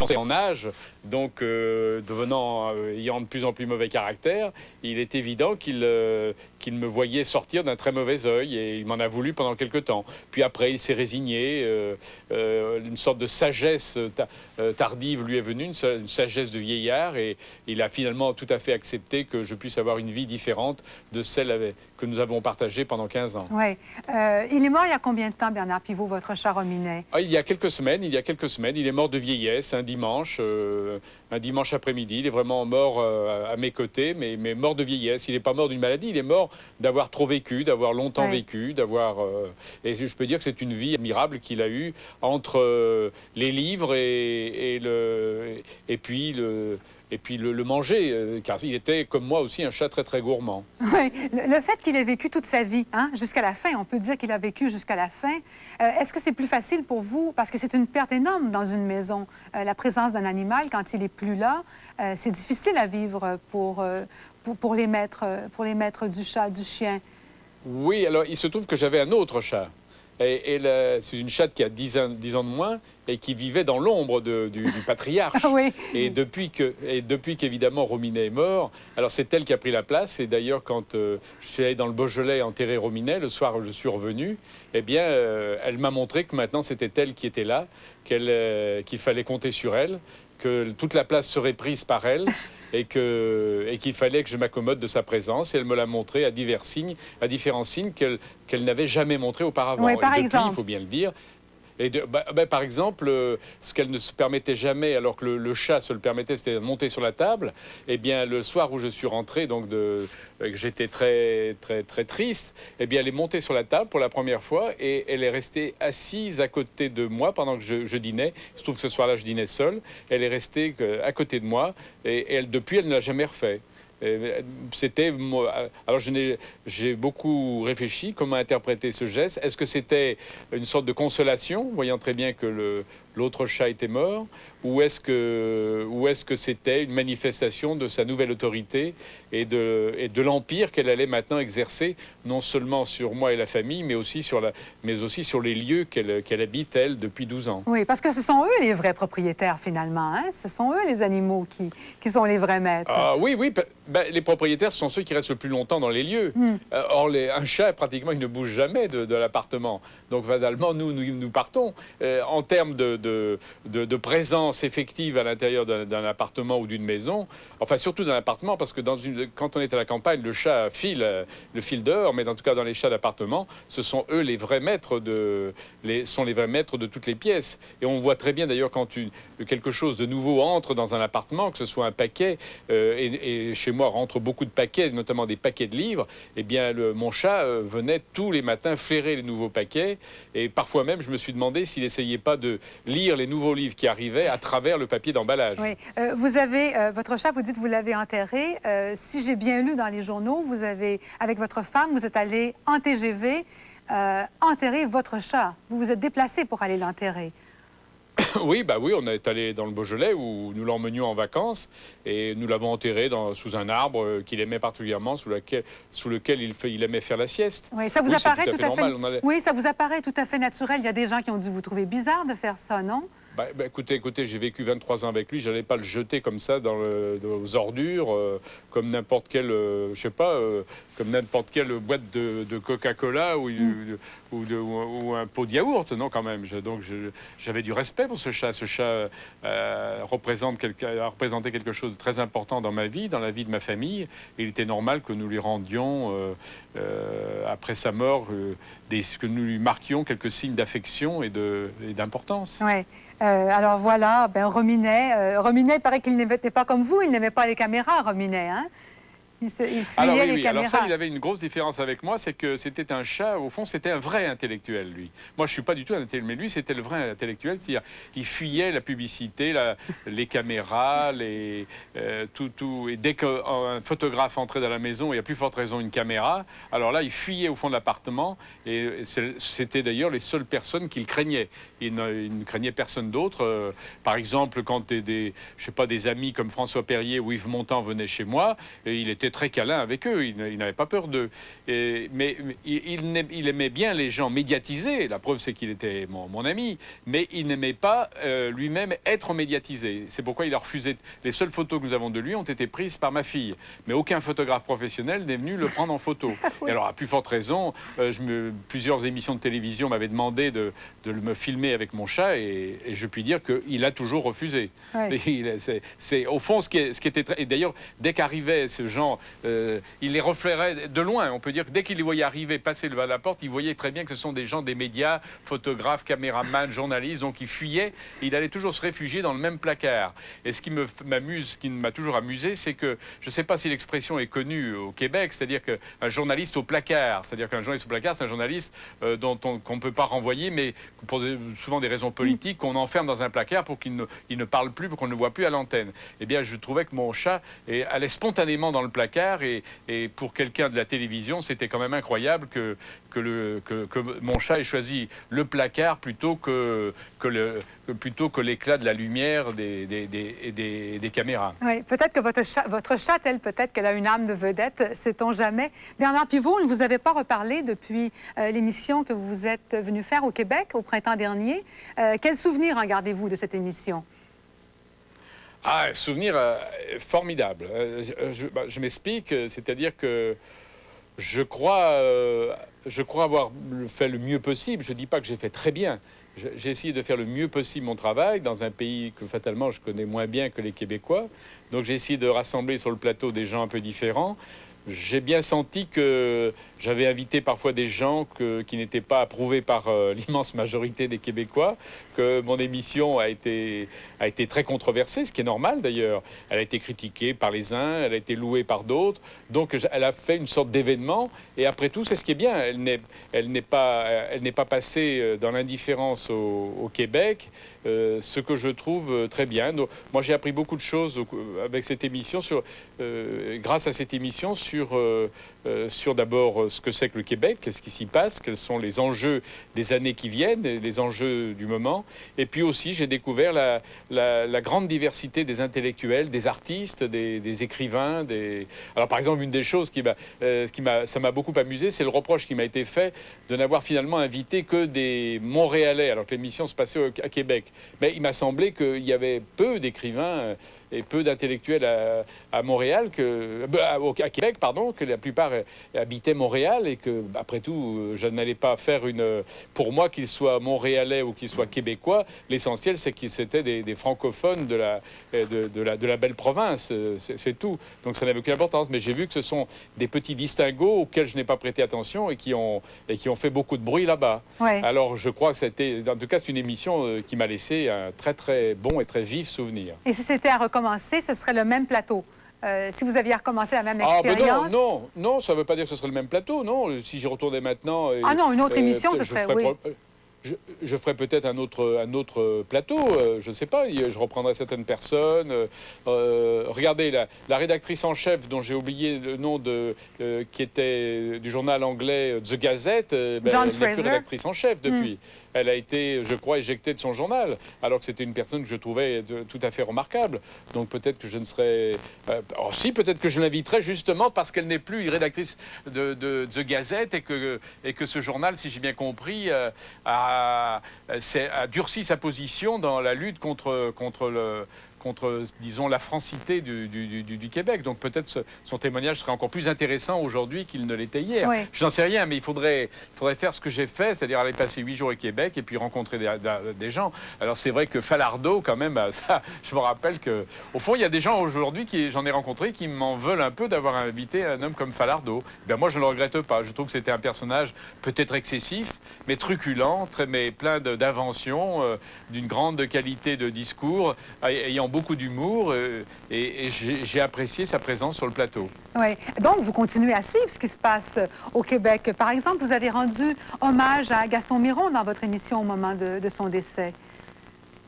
avancé en âge, donc ayant de plus en plus mauvais caractère, il est évident qu'il me voyait sortir d'un très mauvais œil et il m'en a voulu pendant quelque temps. Puis après, il s'est résigné, une sorte de sagesse tardive lui est venue, une sagesse de vieillard, et il a finalement tout à fait accepté que je puisse avoir une vie différente de celle que nous avons partagée pendant 15 ans. Oui. Il est mort il y a combien de temps, Bernard Pivot, votre chat Rominet? Il y a quelques semaines, il est mort de vieillesse, un dimanche après-midi. Il est vraiment mort à mes côtés, mais mort de vieillesse. Il n'est pas mort d'une maladie, il est mort d'avoir trop vécu, d'avoir longtemps vécu, et je peux dire que c'est une vie admirable qu'il a eue entre les livres et puis le manger, car il était, comme moi aussi, un chat très, très gourmand. Oui, le fait qu'il ait vécu toute sa vie, hein, jusqu'à la fin, on peut dire qu'il a vécu jusqu'à la fin. Est-ce que c'est plus facile pour vous, parce que c'est une perte énorme dans une maison, la présence d'un animal quand il n'est plus là, c'est difficile à vivre pour les maîtres du chat, du chien. Oui, alors il se trouve que j'avais un autre chat. C'est une chatte qui a 10 ans de moins et qui vivait dans l'ombre du patriarche. Oui. Et depuis qu'évidemment Rominet est mort, alors c'est elle qui a pris la place. Et d'ailleurs, quand je suis allé dans le Beaujolais enterrer Rominet, le soir où je suis revenu, eh bien, elle m'a montré que maintenant c'était elle qui était là, qu'il fallait compter sur elle, que toute la place serait prise par elle et qu'il fallait que je m'accommode de sa présence. Et elle me l'a montré à différents signes qu'elle n'avait jamais montré auparavant. Oui, par exemple. Il faut bien le dire. Par exemple, ce qu'elle ne se permettait jamais, alors que le chat se le permettait, c'était de monter sur la table. Eh bien, le soir où je suis rentré, j'étais très, très, très triste. Eh bien, elle est montée sur la table pour la première fois et elle est restée assise à côté de moi pendant que je dînais. Il se trouve que ce soir-là, je dînais seul. Elle est restée à côté de moi et depuis, elle ne l'a jamais refait. C'était alors j'ai beaucoup réfléchi comment interpréter ce geste. Est-ce que c'était une sorte de consolation, voyant très bien que l'autre chat était mort, ou est-ce que c'était une manifestation de sa nouvelle autorité et de l'empire qu'elle allait maintenant exercer, non seulement sur moi et la famille, mais aussi sur les lieux qu'elle habite, elle, depuis 12 ans. Oui, parce que ce sont eux les vrais propriétaires, finalement. Hein? Ce sont eux les animaux qui sont les vrais maîtres. Ah, oui, les propriétaires, ce sont ceux qui restent le plus longtemps dans les lieux. Or, un chat, pratiquement, il ne bouge jamais de l'appartement. Donc, fatalement, nous partons. En termes de présence effective à l'intérieur d'un appartement ou d'une maison, enfin, surtout d'un appartement, parce que quand on est à la campagne, le chat file dehors, mais en tout cas, dans les chats d'appartement, ce sont eux les vrais maîtres de toutes les pièces. Et on voit très bien, d'ailleurs, quand quelque chose de nouveau entre dans un appartement, que ce soit un paquet, et chez moi rentrent beaucoup de paquets, notamment des paquets de livres, eh bien, mon chat venait tous les matins flairer les nouveaux paquets. Et parfois même, je me suis demandé s'il n'essayait pas de lire les nouveaux livres qui arrivaient à travers le papier d'emballage. Oui. Vous avez, votre chat, vous dites, vous l'avez enterré. Si j'ai bien lu dans les journaux, vous avez, avec votre femme, vous êtes allé en TGV enterrer votre chat. Vous vous êtes déplacé pour aller l'enterrer. Oui, on est allé dans le Beaujolais où nous l'emmenions en vacances et nous l'avons enterré sous un arbre qu'il aimait particulièrement, sous lequel il aimait faire la sieste. Oui, ça vous apparaît tout à fait normal. Oui, ça vous appararait tout à fait naturel. Il y a des gens qui ont dû vous trouver bizarre de faire ça, non? Écoutez, j'ai vécu 23 ans avec lui. Je n'allais pas le jeter comme ça aux ordures, comme n'importe quelle, comme n'importe quelle boîte de Coca-Cola ou un pot de yaourt. Non, quand même. J'avais du respect pour ce chat. Ce chat a représenté quelque chose de très important dans ma vie, dans la vie de ma famille. Et il était normal que nous lui rendions, après sa mort, que nous lui marquions quelques signes d'affection et d'importance. Oui. Alors voilà, Rominet, il paraît qu'il n'était pas comme vous, il n'aimait pas les caméras, Rominet, hein? Il fuyait les caméras. Alors ça, il avait une grosse différence avec moi, c'est que c'était un chat, au fond, c'était un vrai intellectuel, lui. Moi, je suis pas du tout un intellectuel, mais lui, c'était le vrai intellectuel, c'est-à-dire il fuyait la publicité, les caméras, tout. Et dès qu'un photographe entrait dans la maison, il y a plus forte raison une caméra, alors là, il fuyait au fond de l'appartement, et c'était d'ailleurs les seules personnes qu'il craignait. Il ne craignait personne d'autre. Par exemple, quand des amis comme François Perrier ou Yves Montand venaient chez moi, et il était était très câlin avec eux, il n'avait pas peur d'eux. Mais il aimait bien les gens médiatisés, la preuve c'est qu'il était mon ami, mais il n'aimait pas lui-même être médiatisé. C'est pourquoi il a refusé. Les seules photos que nous avons de lui ont été prises par ma fille, mais aucun photographe professionnel n'est venu le prendre en photo. Oui. Et alors, à plus forte raison, plusieurs émissions de télévision m'avaient demandé de me filmer avec mon chat, et je puis dire qu'il a toujours refusé. Oui. C'est au fond ce qui était très... Et d'ailleurs, dès qu'arrivait ce genre, il les reflairait de loin. On peut dire que dès qu'il les voyait arriver, passer devant la porte, il voyait très bien que ce sont des gens des médias, photographes, caméramans, journalistes, donc il fuyait. Il allait toujours se réfugier dans le même placard. Et ce qui m'amuse, ce qui m'a toujours amusé, c'est que, je ne sais pas si l'expression est connue au Québec, c'est-à-dire qu'un journaliste au placard, c'est-à-dire qu'un journaliste au placard, c'est un journaliste qu'on ne peut pas renvoyer, mais pour souvent des raisons politiques, qu'on enferme dans un placard pour qu'il ne parle plus, pour qu'on ne le voit plus à l'antenne. Eh bien, je trouvais que mon chat allait spontanément dans le placard, et pour quelqu'un de la télévision, c'était quand même incroyable que mon chat ait choisi le placard plutôt que l'éclat de la lumière des caméras. Oui, peut-être que votre chat, peut-être qu'elle a une âme de vedette, sait-on jamais. Bernard Pivot, ne vous avez pas reparlé depuis l'émission que vous êtes venu faire au Québec au printemps dernier. Quel souvenir en gardez-vous de cette émission? Ah, un souvenir formidable. Je m'explique, c'est-à-dire que je crois avoir fait le mieux possible. Je ne dis pas que j'ai fait très bien. J'ai essayé de faire le mieux possible mon travail dans un pays que fatalement je connais moins bien que les Québécois. Donc j'ai essayé de rassembler sur le plateau des gens un peu différents. J'ai bien senti que j'avais invité parfois des gens qui n'étaient pas approuvés par l'immense majorité des Québécois, que mon émission a été très controversée, ce qui est normal d'ailleurs. Elle a été critiquée par les uns, elle a été louée par d'autres, donc elle a fait une sorte d'événement, et après tout, c'est ce qui est bien. Elle n'est pas passée dans l'indifférence au Québec, ce que je trouve très bien. Donc, moi, j'ai appris beaucoup de choses avec cette émission, grâce à cette émission, sur d'abord ce que c'est que le Québec, qu'est-ce qui s'y passe, quels sont les enjeux des années qui viennent, les enjeux du moment. Et puis aussi, j'ai découvert la grande diversité des intellectuels, des artistes, des écrivains. Alors, par exemple, une des choses ça m'a beaucoup amusé, c'est le reproche qui m'a été fait de n'avoir finalement invité que des Montréalais, alors que l'émission se passait à Québec. Mais il m'a semblé qu'il y avait peu d'écrivains et peu d'intellectuels à Montréal, à Québec, pardon, que la plupart habitaient Montréal, et que, après tout, je n'allais pas faire pour moi, qu'ils soient montréalais ou qu'ils soient québécois, l'essentiel, c'est qu'ils étaient des francophones de la belle province, c'est tout. Donc ça n'avait aucune importance. Mais j'ai vu que ce sont des petits distinguos auxquels je n'ai pas prêté attention et qui ont fait beaucoup de bruit là-bas. Ouais. Alors je crois que en tout cas, c'est une émission qui m'a laissé un très très bon et très vif souvenir. Et si c'était à recommencer, ce serait le même plateau? Si vous aviez recommencé la même expérience? Non, ça ne veut pas dire que ce serait le même plateau, non. Si j'y retournais maintenant... non, une autre émission, ce serait... Oui. Je ferai peut-être un autre plateau, je ne sais pas, je reprendrai certaines personnes. Regardez, la rédactrice en chef, dont j'ai oublié le nom, qui était du journal anglais The Gazette, elle n'est plus rédactrice en chef depuis. Elle a été, je crois, éjectée de son journal, alors que c'était une personne que je trouvais tout à fait remarquable. Donc peut-être que je ne serais... peut-être que je l'inviterai justement parce qu'elle n'est plus une rédactrice de The Gazette, et que ce journal, si j'ai bien compris, a durci sa position dans la lutte contre, disons, la francité du Québec. Donc peut-être son témoignage serait encore plus intéressant aujourd'hui qu'il ne l'était hier. Oui. Je n'en sais rien, mais il faudrait faire ce que j'ai fait, c'est-à-dire aller passer 8 jours au Québec et puis rencontrer des gens. Alors c'est vrai que Falardeau, quand même, ça, je me rappelle qu'au fond, il y a des gens aujourd'hui, j'en ai rencontré, qui m'en veulent un peu d'avoir invité un homme comme Falardeau. Ben, moi, je ne le regrette pas. Je trouve que c'était un personnage peut-être excessif, mais truculent, mais plein d'inventions, d'une grande qualité de discours, ayant beaucoup d'humour, et j'ai apprécié sa présence sur le plateau. Oui. Donc, vous continuez à suivre ce qui se passe au Québec. Par exemple, vous avez rendu hommage à Gaston Miron dans votre émission au moment de son décès.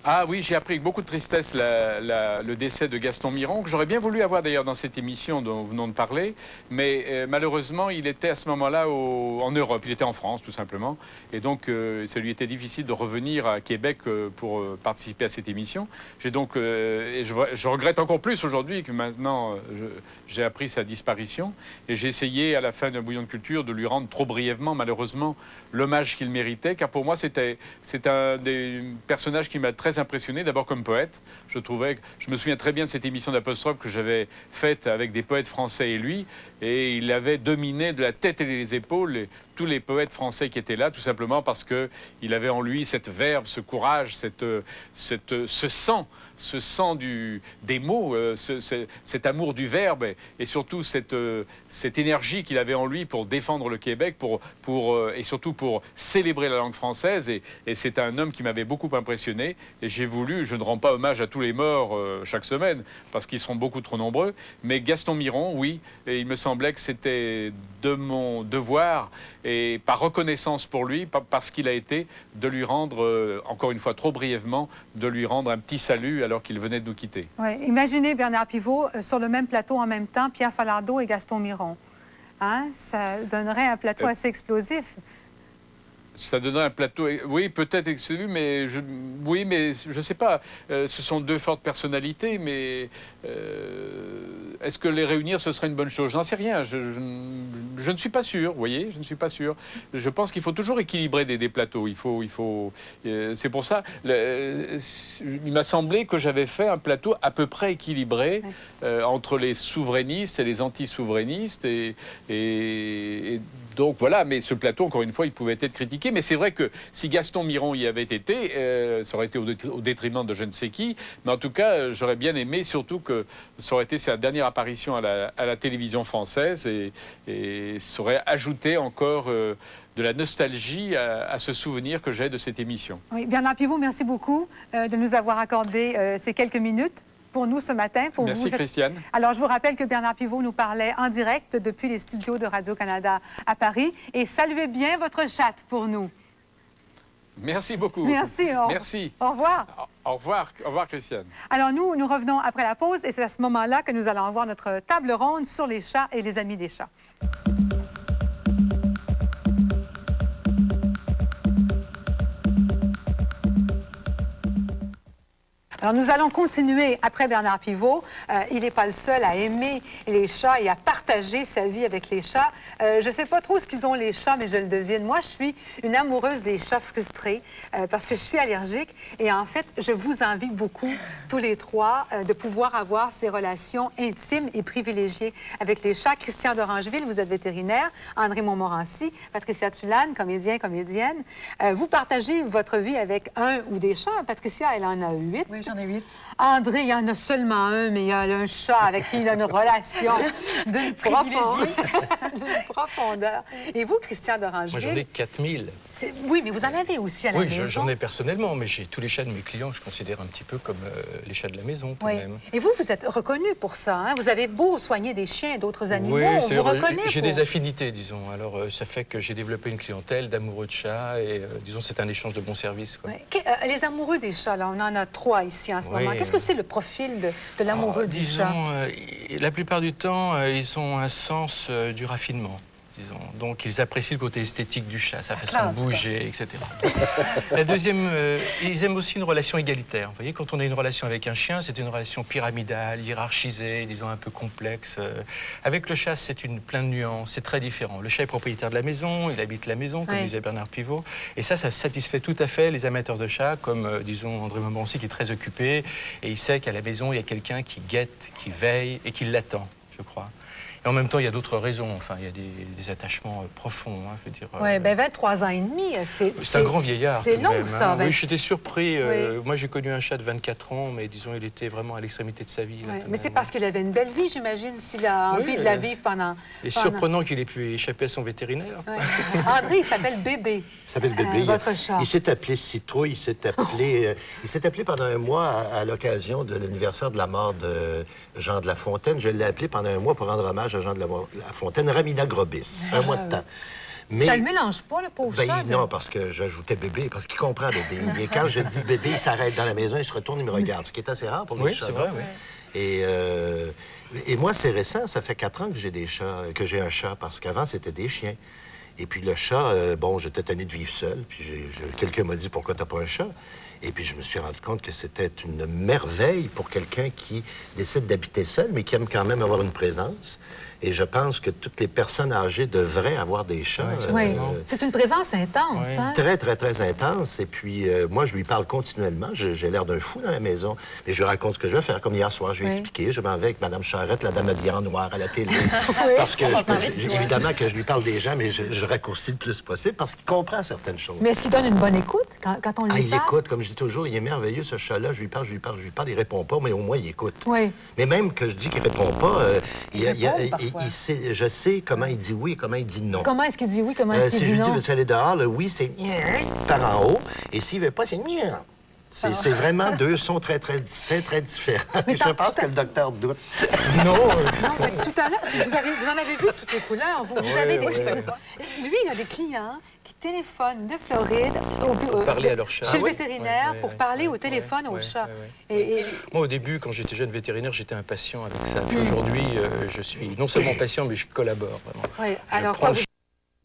Ah oui, j'ai appris avec beaucoup de tristesse le décès de Gaston Miron, que j'aurais bien voulu avoir d'ailleurs dans cette émission dont nous venons de parler, mais malheureusement, il était à ce moment-là en Europe, il était en France tout simplement, et donc ça lui était difficile de revenir à Québec pour participer à cette émission. J'ai donc, et je regrette encore plus aujourd'hui que maintenant j'ai appris sa disparition, et j'ai essayé à la fin d'un bouillon de culture de lui rendre trop brièvement, malheureusement, l'hommage qu'il méritait, car pour moi c'est un des personnages qui m'a très impressionné, d'abord comme poète. Je me souviens très bien de cette émission d'Apostrophe que j'avais faite avec des poètes français et lui, et il avait dominé de la tête et des épaules tous les poètes français qui étaient là, tout simplement parce qu'il avait en lui cette verve, ce courage, ce sang des mots, cet amour du verbe, et surtout cette énergie qu'il avait en lui pour défendre le Québec, et surtout pour célébrer la langue française. Et c'est un homme qui m'avait beaucoup impressionné. Et j'ai voulu, je ne rends pas hommage à tous les morts chaque semaine, parce qu'ils seront beaucoup trop nombreux, mais Gaston Miron, oui, et il me semblait que c'était de mon devoir, et par reconnaissance pour lui, parce qu'il a été, de lui rendre, encore une fois trop brièvement, de lui rendre un petit salut alors qu'il venait de nous quitter. Ouais. Imaginez Bernard Pivot sur le même plateau en même temps, Pierre Falardeau et Gaston Miron. Hein? Ça donnerait un plateau assez explosif. Ça donnerait un plateau, oui, peut-être exclu, mais je ne sais pas. Ce sont deux fortes personnalités, mais est-ce que les réunir, ce serait une bonne chose? J'en sais rien. Je ne suis pas sûr, vous voyez, je ne suis pas sûr. Je pense qu'il faut toujours équilibrer des plateaux. C'est pour ça, il m'a semblé que j'avais fait un plateau à peu près équilibré entre les souverainistes et les anti-souverainistes. Et donc voilà, mais ce plateau, encore une fois, il pouvait être critiqué. Mais c'est vrai que si Gaston Miron y avait été, ça aurait été au détriment de je ne sais qui. Mais en tout cas, j'aurais bien aimé, surtout que ça aurait été sa dernière apparition à la télévision française, et ça aurait ajouté encore de la nostalgie à ce souvenir que j'ai de cette émission. Oui, Bernard Pivot, merci beaucoup de nous avoir accordé ces quelques minutes pour nous ce matin. Merci, Christiane. Alors, je vous rappelle que Bernard Pivot nous parlait en direct depuis les studios de Radio-Canada à Paris. Et saluez bien votre chatte pour nous. Merci beaucoup. Merci. Merci. Au revoir. Au revoir, Christiane. Alors, nous revenons après la pause et c'est à ce moment-là que nous allons avoir notre table ronde sur les chats et les amis des chats. Alors, nous allons continuer après Bernard Pivot. Il n'est pas le seul à aimer les chats et à partager sa vie avec les chats. Je ne sais pas trop ce qu'ils ont, les chats, mais je le devine. Moi, je suis une amoureuse des chats frustrés parce que je suis allergique. Et en fait, je vous envie beaucoup, tous les trois, de pouvoir avoir ces relations intimes et privilégiées avec les chats. Christian d'Orangeville, vous êtes vétérinaire. André Montmorency, Patricia Tulane, comédienne. Vous partagez votre vie avec un ou des chats. Patricia, elle en a 8. Oui, j'en ai 8. André, il y en a seulement un, mais il y a un chat avec qui il a une relation d'une profondeur. Et vous, Christian d'Orangeville? Moi, j'en ai 4000. Oui, mais vous en avez aussi à la maison. Oui, j'en ai personnellement, mais j'ai tous les chats de mes clients que je considère un petit peu comme les chats de la maison, tout de même. Et vous êtes reconnu pour ça, hein? Vous avez beau soigner des chiens et d'autres animaux, oui, on vous reconnaît. J'ai des affinités, disons. Alors, ça fait que j'ai développé une clientèle d'amoureux de chats et, disons, c'est un échange de bons services. Quoi. Les amoureux des chats, là, on en a 3 ici en ce moment. Qu'est-ce que c'est le profil de l'amoureux du chat? La plupart du temps, ils ont un sens du raffinement. Disons. Donc, ils apprécient le côté esthétique du chat, sa façon de bouger, etc. Donc, la deuxième, ils aiment aussi une relation égalitaire. Vous voyez, quand on a une relation avec un chien, c'est une relation pyramidale, hiérarchisée, disons un peu complexe. Avec le chat, c'est plein de nuances, c'est très différent. Le chat est propriétaire de la maison, il habite la maison, comme disait Bernard Pivot. Et ça satisfait tout à fait les amateurs de chats, comme, disons, André Montmorency, qui est très occupé. Et il sait qu'à la maison, il y a quelqu'un qui guette, qui veille et qui l'attend, je crois. Et en même temps, il y a d'autres raisons. Enfin, il y a des attachements profonds, hein, je veux dire. Oui, 23 ans et demi, c'est un grand vieillard. C'est long, même, ça. Hein. Oui, j'étais surpris. Moi, j'ai connu un chat de 24 ans, mais disons, il était vraiment à l'extrémité de sa vie. Là, mais c'est parce qu'il avait une belle vie, j'imagine, s'il a envie de la vivre pendant... Et surprenant qu'il ait pu échapper à son vétérinaire. André, il s'appelle Bébé. Il s'appelle Bébé. Votre chat. Il s'est appelé Citrouille. Il s'est appelé pendant un mois à l'occasion de l'anniversaire de la mort de Jean de La Fontaine. Je l'ai appelé pendant un mois pour rendre hommage à Jean de La Fontaine, Ramina Grobis, un mois de temps. Mais, Ça le mélange pas, le pauvre ben, chat? non, parce que j'ajoutais bébé, parce qu'il comprend bébé. Et quand je dis bébé, il s'arrête dans la maison, il se retourne, il me regarde, ce qui est assez rare pour les Oui, chats. c'est vrai, non? oui. Et moi, c'est récent, ça fait 4 ans que j'ai des chats, que j'ai un chat, parce qu'avant, c'était des chiens. Et puis le chat, bon, j'étais tanné de vivre seul, puis quelqu'un m'a dit, pourquoi t'as pas un chat? Et puis je me suis rendu compte que c'était une merveille pour quelqu'un qui décide d'habiter seul, mais qui aime quand même avoir une présence. Et je pense que toutes les personnes âgées devraient avoir des chats. Oui, c'est une présence intense, Oui. hein? Très, très, très intense. Et puis, moi, je lui parle continuellement. J'ai l'air d'un fou dans la maison. Mais je lui raconte ce que je vais faire. Comme hier soir, je lui ai expliqué. Je m'en vais avec Mme Charrette, la dame habillée en noir à la télé. Parce que, évidemment, que je lui parle des gens, mais je raccourcis le plus possible parce qu'il comprend certaines choses. Mais est-ce qu'il donne une bonne écoute quand on lui Ah, il parle? écoute, comme je dis toujours, il est merveilleux, ce chat-là. Je lui parle, il répond pas, mais au moins, il écoute. Oui. Mais même que je dis qu'il répond pas, répond parfois. il sait, je sais comment il dit oui et comment il dit non. Comment est-ce qu'il dit oui? Comment est-ce qu'il Si dit je lui non? dis, veux-tu aller dehors, le oui, c'est par en haut. Et s'il ne veut pas, c'est C'est vraiment deux sons très, très distincts, très différents. Mais Je pense que le docteur doute. Non, Non, mais tout à l'heure, vous en avez vu toutes les couleurs. Vous avez des... Lui, il a des clients qui téléphonent de Floride parler à leur chat. chez le Ah oui? vétérinaire Ouais, pour ouais, parler ouais, au téléphone ouais, au chat. ouais, ouais. Et Moi, au début, quand j'étais jeune vétérinaire, j'étais impatient avec ça. Puis aujourd'hui, je suis non seulement patient, mais je collabore vraiment. oui, Je alors prends quoi, le